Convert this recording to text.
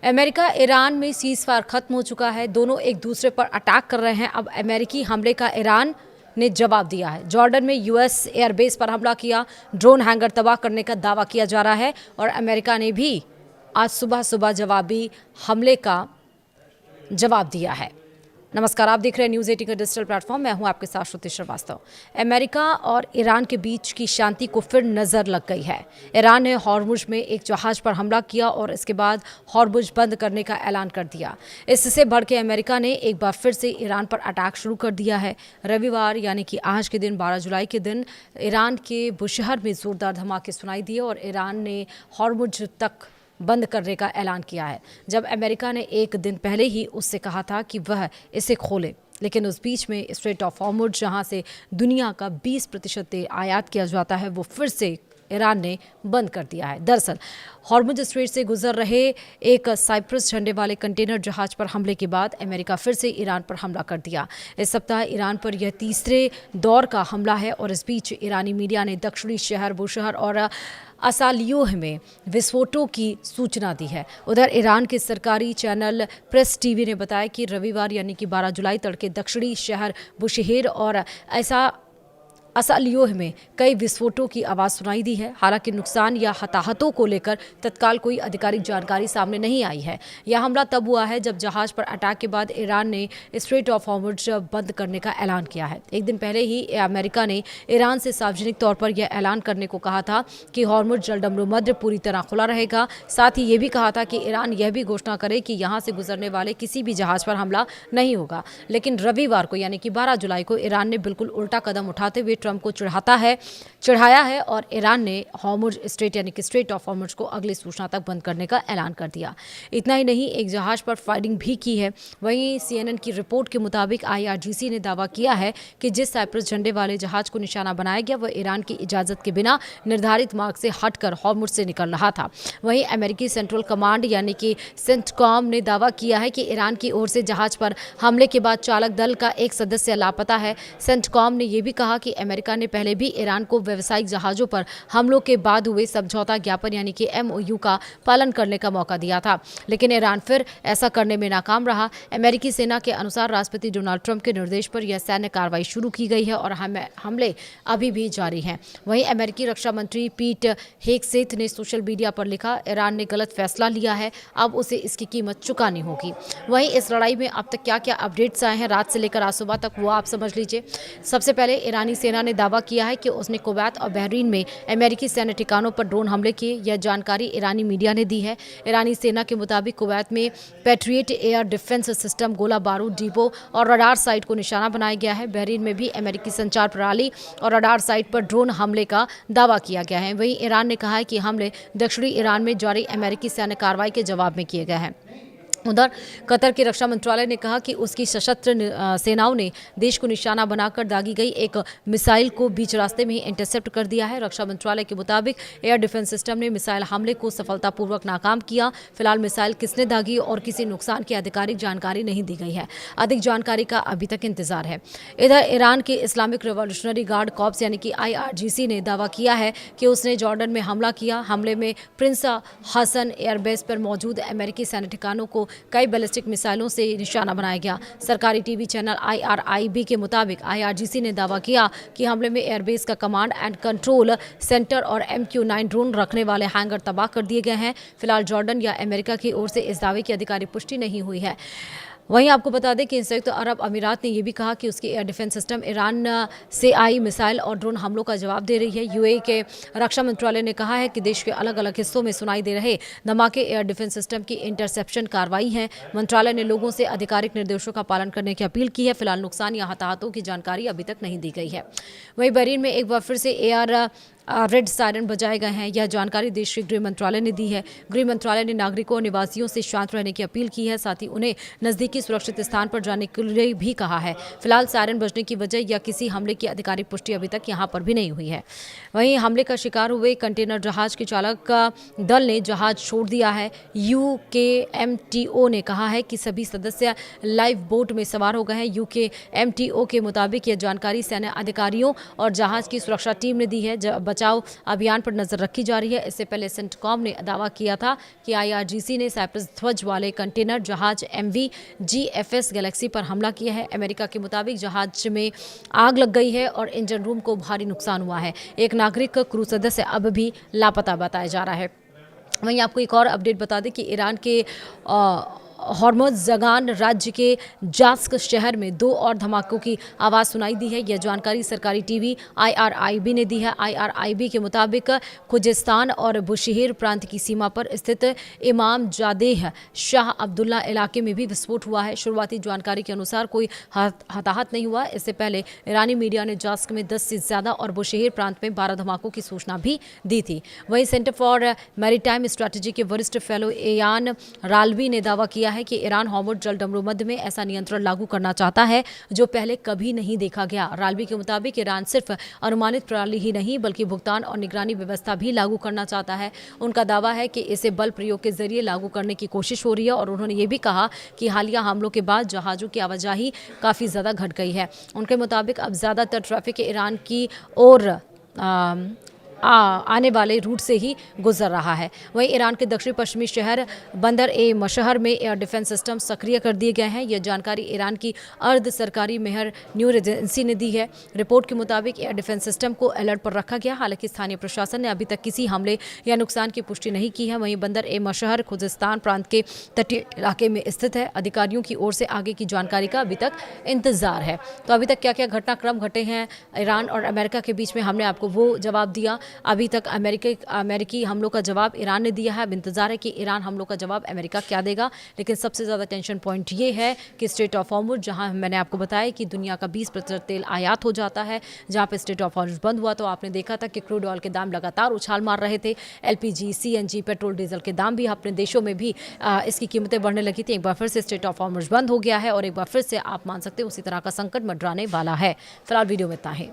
America Iran में ceasefire खत्म हो चुका है। दोनों एक दूसरे पर अटैक कर रहे हैं। अब अमेरिकी हमले का ईरान ने जवाब दिया है। जॉर्डन में यूएस एयरबेस पर हमला किया, ड्रोन हैंगर तबाह करने का दावा किया जा रहा है और अमेरिका ने भी आज सुबह सुबह जवाबी हमले का जवाब दिया है। नमस्कार, आप देख रहे हैं न्यूज़ 18 का डिजिटल प्लेटफॉर्म। मैं हूं आपके साथ श्रुति श्रीवास्तव। अमेरिका और ईरान के बीच की शांति को फिर नज़र लग गई है। ईरान ने हॉर्मुज में एक जहाज़ पर हमला किया और इसके बाद हॉर्मुज बंद करने का ऐलान कर दिया। इससे बढ़ के अमेरिका ने एक बार फिर से ईरान पर अटैक शुरू कर दिया है। रविवार यानी कि आज के दिन 12 जुलाई के दिन ईरान के बुशहर में ज़ोरदार धमाके सुनाई दिए और ईरान ने हॉर्मुज तक बंद करने का ऐलान किया है, जब अमेरिका ने एक दिन पहले ही उससे कहा था कि वह इसे खोले। लेकिन उस बीच में स्ट्रेट ऑफ हॉर्मुज, जहां से दुनिया का 20% तेल आयात किया जाता है, वो फिर से ईरान ने बंद कर दिया है। दरअसल हॉर्मुज स्ट्रेट से गुजर रहे एक साइप्रस झंडे वाले कंटेनर जहाज पर हमले के बाद अमेरिका फिर से ईरान पर हमला कर दिया। इस सप्ताह ईरान पर यह तीसरे दौर का हमला है और इस बीच ईरानी मीडिया ने दक्षिणी शहर बुशहर और असालियोह में विस्फोटों की सूचना दी है। उधर ईरान के सरकारी चैनल प्रेस टीवी ने बताया कि रविवार यानी कि 12 जुलाई तड़के दक्षिणी शहर बुशहेर और असालियोह में कई विस्फोटों की आवाज़ सुनाई दी है। हालांकि नुकसान या हताहतों को लेकर तत्काल कोई आधिकारिक जानकारी सामने नहीं आई है। यह हमला तब हुआ है जब जहाज पर अटैक के बाद ईरान ने स्ट्रेट ऑफ हॉर्मुज बंद करने का ऐलान किया है। एक दिन पहले ही अमेरिका ने ईरान से सार्वजनिक तौर पर यह ऐलान करने को कहा था कि हॉर्मुज जलडमरूमध्य पूरी तरह खुला रहेगा। साथ ही ये भी कहा था कि ईरान यह भी घोषणा करे कि यहाँ से गुजरने वाले किसी भी जहाज पर हमला नहीं होगा। लेकिन रविवार को यानी कि 12 जुलाई को ईरान ने बिल्कुल उल्टा कदम उठाते हुए ट्रंप को चढ़ाया है और ईरान ने हॉर्मुज स्ट्रेट यानी कि स्ट्रेट ऑफ हॉर्मुज को अगली सूचना तक बंद करने का ऐलान कर दिया। इतना ही नहीं, एक जहाज पर फायरिंग भी की है। वहीं CNN की रिपोर्ट के मुताबिक IRGC ने दावा किया है कि जिस साइप्रस झंडे वाले जहाज को निशाना बनाया गया वह ईरान की इजाजत के बिना निर्धारित मार्ग से हटकर हॉर्मुज से निकल रहा था। वहीं अमेरिकी सेंट्रल कमांड यानी कि सेंटकॉम ने दावा किया है कि ईरान की ओर से जहाज पर हमले के बाद चालक दल का एक सदस्य लापता है। सेंटकॉम ने यह भी कहा कि अमेरिका ने पहले भी ईरान को व्यावसायिक जहाजों पर हमलों के बाद हुए समझौता ज्ञापन यानी कि MOU का पालन करने का मौका दिया था, लेकिन ईरान फिर ऐसा करने में नाकाम रहा। अमेरिकी सेना के अनुसार राष्ट्रपति डोनाल्ड ट्रंप के निर्देश पर यह सैन्य कार्रवाई शुरू की गई है और हमले अभी भी जारी हैं। वहीं अमेरिकी रक्षा मंत्री पीट हेगसेथ ने सोशल मीडिया पर लिखा, ईरान ने गलत फैसला लिया है, अब उसे इसकी कीमत चुकानी होगी। वहीं इस लड़ाई में अब तक क्या क्या अपडेट्स आए हैं रात से लेकर आज सुबह तक, वो आप समझ लीजिए। सबसे पहले ईरानी सेना ने दावा किया है कि उसने कुवैत और बहरीन में अमेरिकी सैन्य ठिकानों पर ड्रोन हमले किए। यह जानकारी ईरानी मीडिया ने दी है। ईरानी सेना के मुताबिक कुवैत में पैट्रियट एयर डिफेंस सिस्टम, गोला बारूद डिपो और रडार साइट को निशाना बनाया गया है। बहरीन में भी अमेरिकी संचार प्रणाली और रडार साइट पर ड्रोन हमले का दावा किया गया है। वहीं ईरान ने कहा है कि हमले दक्षिणी ईरान में जारी अमेरिकी सैन्य कार्रवाई के जवाब में किए गए हैं। उधर कतर के रक्षा मंत्रालय ने कहा कि उसकी सशस्त्र सेनाओं ने देश को निशाना बनाकर दागी गई एक मिसाइल को बीच रास्ते में ही इंटरसेप्ट कर दिया है। रक्षा मंत्रालय के मुताबिक एयर डिफेंस सिस्टम ने मिसाइल हमले को सफलतापूर्वक नाकाम किया। फिलहाल मिसाइल किसने दागी और किसी नुकसान की आधिकारिक जानकारी नहीं दी गई है। अधिक जानकारी का अभी तक इंतजार है। इधर ईरान के इस्लामिक रिवॉल्यूशनरी गार्ड कॉर्प्स यानी कि IRGC ने दावा किया है कि उसने जॉर्डन में हमला किया। हमले में प्रिंस हसन एयरबेस पर मौजूद अमेरिकी सैन्य ठिकानों को कई बैलिस्टिक मिसाइलों से निशाना बनाया गया। सरकारी टीवी चैनल IRIB के मुताबिक IRGC ने दावा किया कि हमले में एयरबेस का कमांड एंड कंट्रोल सेंटर और MQ-9 ड्रोन रखने वाले हैंगर तबाह कर दिए गए हैं। फिलहाल जॉर्डन या अमेरिका की ओर से इस दावे की आधिकारिक पुष्टि नहीं हुई है। वहीं आपको बता दें कि संयुक्त अरब अमीरात ने यह भी कहा कि उसकी एयर डिफेंस सिस्टम ईरान से आई मिसाइल और ड्रोन हमलों का जवाब दे रही है। UAE के रक्षा मंत्रालय ने कहा है कि देश के अलग अलग हिस्सों में सुनाई दे रहे धमाके एयर डिफेंस सिस्टम की इंटरसेप्शन कार्रवाई हैं। मंत्रालय ने लोगों से आधिकारिक निर्देशों का पालन करने की अपील की है। फिलहाल नुकसान या हताहतों की जानकारी अभी तक नहीं दी गई है। वहीं बहरीन में एक बार फिर से एयर रेड सायरन बजाए गए हैं। यह जानकारी देश के गृह मंत्रालय ने दी है। गृह मंत्रालय ने नागरिकों और निवासियों से शांत रहने की अपील की है। साथ ही उन्हें नजदीकी सुरक्षित स्थान पर जाने के लिए भी कहा है। फिलहाल सायरन बजने की वजह या किसी हमले की आधिकारिक पुष्टि अभी तक यहां पर भी नहीं हुई है। वहीं हमले का शिकार हुए कंटेनर जहाज के चालक दल ने जहाज छोड़ दिया है। UKMTO ने कहा है कि सभी सदस्य लाइफ बोट में सवार हो गए हैं। UKMTO के मुताबिक यह जानकारी सैन्य अधिकारियों और जहाज की सुरक्षा टीम ने दी है। बचाव अभियान पर नजर रखी जा रही है। इससे पहले सेंटकॉम ने दावा किया था कि IRGC ने साइप्रस ध्वज वाले कंटेनर जहाज MV GFS गैलेक्सी पर हमला किया है। अमेरिका के मुताबिक जहाज में आग लग गई है और इंजन रूम को भारी नुकसान हुआ है। एक नागरिक क्रू सदस्य अब भी लापता बताया जा रहा है। वहीं आपको एक और अपडेट बता दें कि ईरान के हॉर्मुज़गान राज्य के जास्क शहर में 2 और धमाकों की आवाज़ सुनाई दी है। यह जानकारी सरकारी टीवी IRIB ने दी है। IRIB के मुताबिक खुजिस्तान और बुशहेर प्रांत की सीमा पर स्थित इमाम जादेह शाह अब्दुल्ला इलाके में भी विस्फोट हुआ है। शुरुआती जानकारी के अनुसार कोई हताहत नहीं हुआ। इससे पहले ईरानी मीडिया ने जास्क में 10 से ज़्यादा और बुशहेर प्रांत में 12 धमाकों की सूचना भी दी थी। वहीं सेंटर फॉर मैरीटाइम स्ट्रैटेजी के वरिष्ठ फेलो एयान राल्वी ने दावा किया है कि ईरान हॉर्मुज़ जलडमरूमध्य में ऐसा नियंत्रण लागू करना चाहता है जो पहले कभी नहीं देखा गया। राल्वी के मुताबिक ईरान सिर्फ अनुमानित प्रणाली ही नहीं बल्कि भुगतान और निगरानी व्यवस्था भी लागू करना चाहता है। उनका दावा है कि इसे बल प्रयोग के जरिए लागू करने की कोशिश हो रही है और उन्होंने ये भी कहा कि हालिया हमलों के बाद जहाज़ों की आवाजाही काफ़ी ज़्यादा घट गई है। उनके मुताबिक अब ज़्यादातर ट्रैफिक ईरान की ओर आने वाले रूट से ही गुजर रहा है। वहीं ईरान के दक्षिण पश्चिमी शहर बंदर ए मशहर में एयर डिफेंस सिस्टम सक्रिय कर दिए गए हैं। यह जानकारी ईरान की अर्ध सरकारी मेहर न्यूज़ एजेंसी ने दी है। रिपोर्ट के मुताबिक एयर डिफेंस सिस्टम को अलर्ट पर रखा गया। हालांकि स्थानीय प्रशासन ने अभी तक किसी हमले या नुकसान की पुष्टि नहीं की है। वहीं बंदर ए मशहर खुजिस्तान प्रांत के तटीय इलाके में स्थित है। अधिकारियों की ओर से आगे की जानकारी का अभी तक इंतजार है। तो अभी तक क्या क्या घटनाक्रम घटे हैं ईरान और अमेरिका के बीच में, हमने आपको वो जवाब दिया। अभी तक अमेरिकी हमलों का जवाब ईरान ने दिया है। अब इंतजार है कि ईरान हमलों का जवाब अमेरिका क्या देगा। लेकिन सबसे ज़्यादा टेंशन पॉइंट ये है कि स्ट्रेट ऑफ हॉर्मुज़, जहां मैंने आपको बताया कि दुनिया का 20% तेल आयात हो जाता है, जहां पे स्ट्रेट ऑफ हॉर्मुज़ बंद हुआ तो आपने देखा था कि क्रूड ऑयल के दाम लगातार उछाल मार रहे थे। LPG CNG पेट्रोल डीजल के दाम भी अपने देशों में भी इसकी कीमतें बढ़ने लगी थी। एक बार फिर से स्ट्रेट ऑफ हॉर्मुज़ बंद हो गया है और एक बार फिर से आप मान सकते हैं उसी तरह का संकट मंडराने वाला है। फिलहाल वीडियो में इतना ही।